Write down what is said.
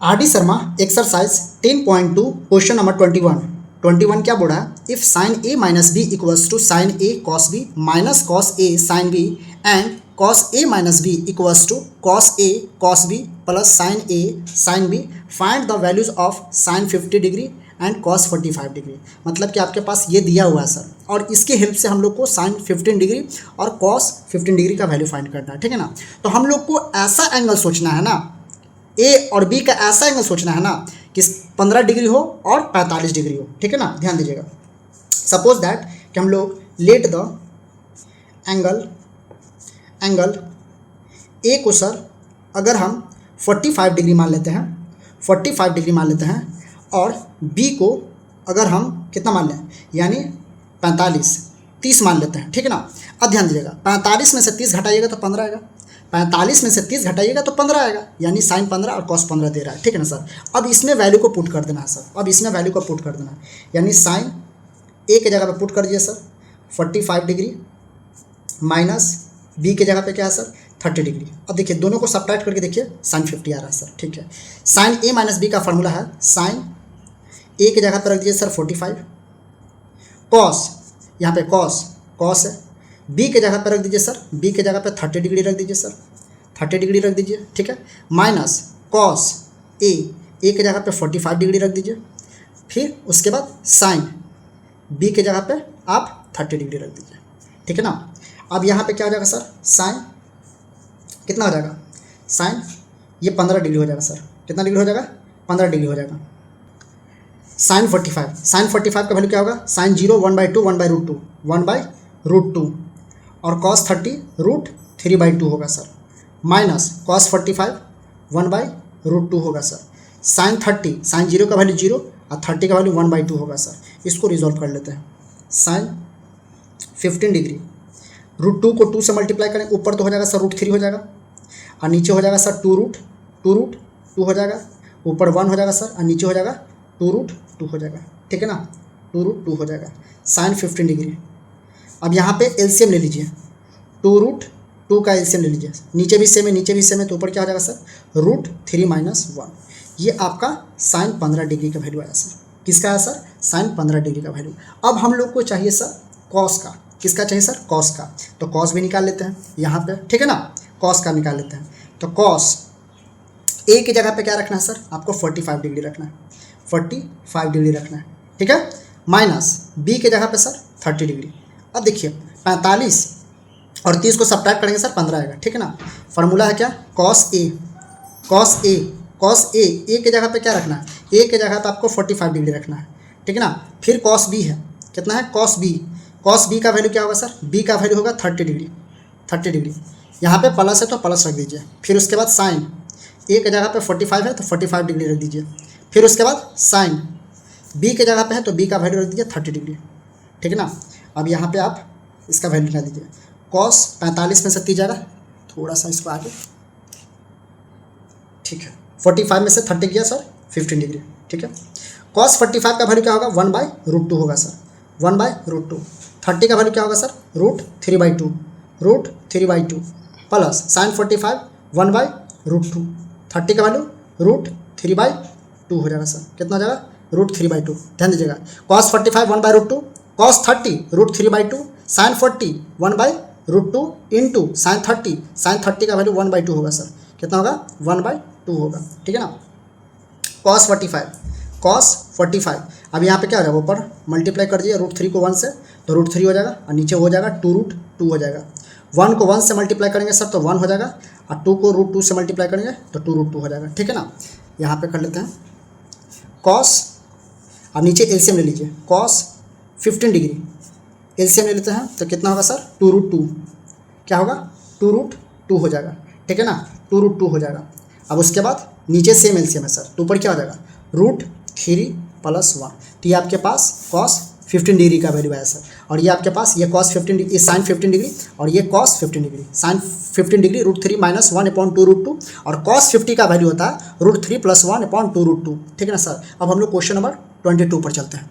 RD. Sharma exercise 10.2 question number 21 क्या बोल रहा है? If sine A minus B equals to sine A cos B minus cos A sine B and cos A minus B equals to cos A cos B plus sine A sine B, find the values of sine 50 degree and cos 45 degree. मतलब कि आपके पास ये दिया हुआ है sir, और इसकी help से हम लोग को साइन 15 डिग्री और कॉस 15 डिग्री का वैल्यू फाइंड करना है, ठीक है ना। तो हम लोग को ऐसा एंगल सोचना है ना, ए और बी का ऐसा एंगल सोचना है ना कि 15 डिग्री हो और 45 डिग्री हो, ठीक है ना। ध्यान दीजिएगा, सपोज दैट कि हम लोग लेट द एंगल ए को सर अगर हम 45 डिग्री मान लेते हैं, 45 डिग्री मान लेते हैं, और बी को अगर हम कितना मान लें, यानी 30 मान लेते हैं, ठीक है ना। अब ध्यान दीजिएगा, 45 में से 30 घटाइएगा तो 15 आएगा, 45 में से 30 घटाइएगा तो 15 आएगा, यानी साइन 15 और कॉस 15 दे रहा है, ठीक है ना सर। अब इसमें वैल्यू को पुट कर देना है सर, अब इसमें वैल्यू को पुट कर देना है, यानी साइन ए के जगह पे पुट कर दीजिए सर 45 डिग्री माइनस बी के जगह पे क्या है सर 30 डिग्री। अब देखिए दोनों को सब्ट्रैक्ट करके देखिए साइन 50 आ रहा है सर, ठीक है। साइन ए माइनस बी का फॉर्मूला है साइन ए के जगह पर रख दीजिए सर 45, कॉस यहाँ पे कॉस है, बी के जगह पर रख दीजिए सर, बी के जगह पे 30 डिग्री रख दीजिए सर, 30 डिग्री रख दीजिए, ठीक है। माइनस कॉस ए के जगह पे 45 डिग्री रख दीजिए, फिर उसके बाद साइन बी के जगह पे आप 30 डिग्री रख दीजिए, ठीक है ना। अब यहाँ पे क्या हो जाएगा सर, साइन कितना हो जाएगा, साइन ये 15 डिग्री हो जाएगा सर, कितना डिग्री हो जाएगा 15 डिग्री हो जाएगा। साइन 45 का वैल्यू क्या होगा, साइन 0 1/2 1/√2 और कॉस 30 √3/2 होगा सर, माइनस कॉस 45 1/√2 होगा सर। साइन 0 का वैल्यू 0 और 30 का वैल्यू 1/2 होगा सर। इसको रिजॉल्व कर लेते हैं, साइन 15 डिग्री √2 को 2 से मल्टीप्लाई करें, ऊपर तो हो जाएगा सर √3 हो जाएगा, और नीचे हो जाएगा सर 2√2 हो जाएगा, ऊपर 1 हो जाएगा सर, और नीचे हो जाएगा 2√2 हो जाएगा, ठीक है ना, 2√2 हो जाएगा साइन 15 डिग्री। अब यहाँ पे एलसीएम ले लीजिए, 2√2 का एलसीएम ले लीजिए, नीचे भी सेम है, तो ऊपर क्या हो जाएगा सर √3 - 1। ये आपका साइन 15 डिग्री का वैल्यू आया सर। किसका है सर, साइन 15 डिग्री का वैल्यू। अब हम लोग को चाहिए सर कॉस का, किसका चाहिए सर, कॉस का। तो कॉस भी निकाल लेते हैं यहाँ पे, ठीक है ना, कॉस का निकाल लेते हैं। तो कॉस ए की जगह पे क्या रखना है सर, आपको 45 डिग्री रखना है, 45 डिग्री रखना है, ठीक है। माइनस बी के जगह पे सर 30 डिग्री। अब देखिए 45 और 30 को सब्ट्रैक्ट करेंगे सर 15 आएगा, ठीक है ना। फार्मूला है क्या, कॉस ए के जगह पे क्या रखना है, ए के जगह पे आपको 45 डिग्री रखना है, ठीक है ना। फिर कॉस बी है, कितना है कॉस बी का वैल्यू क्या होगा सर, बी का वैल्यू होगा 30 डिग्री। यहाँ पे प्लस है तो प्लस रख दीजिए, फिर उसके बाद साइन ए के जगह पे 45 है तो 45 डिग्री रख दीजिए, फिर उसके बाद साइन बी के जगह पे है तो बी का वैल्यू रख दीजिए 30 डिग्री, ठीक है ना। अब यहाँ पे आप इसका वैल्यू निकाल दीजिए, कॉस 45 में से 30 जाएगा, थोड़ा सा इसको आगे, ठीक है। 45 में से 30 गया सर 15 डिग्री, ठीक है। कॉस 45 का वैल्यू क्या होगा 1/√2 होगा सर, 1/√2। 30 का वैल्यू क्या होगा सर √3/2 प्लस साइन 45 1/√2, 30 का वैल्यू √3/2 हो जाएगा सर, कितना हो जाएगा √3/2। ध्यान दीजिएगा, cos 45 1/√2, cos 30 √3/2, sine 40 1/√2 into sine 30 का वैल्यू 1/2 होगा सर, कितना होगा 1/2 होगा, ठीक है ना। कॉस 45 अब यहाँ पे क्या हो जाएगा, ऊपर मल्टीप्लाई कर दीजिए √3 को 1 से तो √3 हो जाएगा, और नीचे हो जाएगा 2√2 हो जाएगा। 1 को 1 से मल्टीप्लाई करेंगे सर तो 1 हो जाएगा, और 2 को √2 से मल्टीप्लाई करेंगे तो 2√2 हो जाएगा, ठीक है ना। यहाँ पे कर लेते हैं कॉस, अब नीचे एलसीएम ले लीजिए, कॉस 15 डिग्री एलसीएम ले लेते हैं तो कितना होगा सर 2√2, क्या होगा 2√2 हो जाएगा, ठीक है ना, 2√2 हो जाएगा। अब उसके बाद नीचे सेम एलसीएम है सर, तो ऊपर क्या हो जाएगा √3 + 1, तो ये आपके पास कॉस 15 डिग्री का वैल्यू आया सर। और ये आपके पास ये कॉस 15 डिग्री, ये साइन 15 डिग्री और ये कॉस 15 डिग्री। साइन 15 डिग्री √3 - 1/2√2 और कॉस 50 का वैल्यू होता है √3 + 1/2√2, ठीक है ना सर। अब हम लोग क्वेश्चन नंबर 22 पर चलते हैं।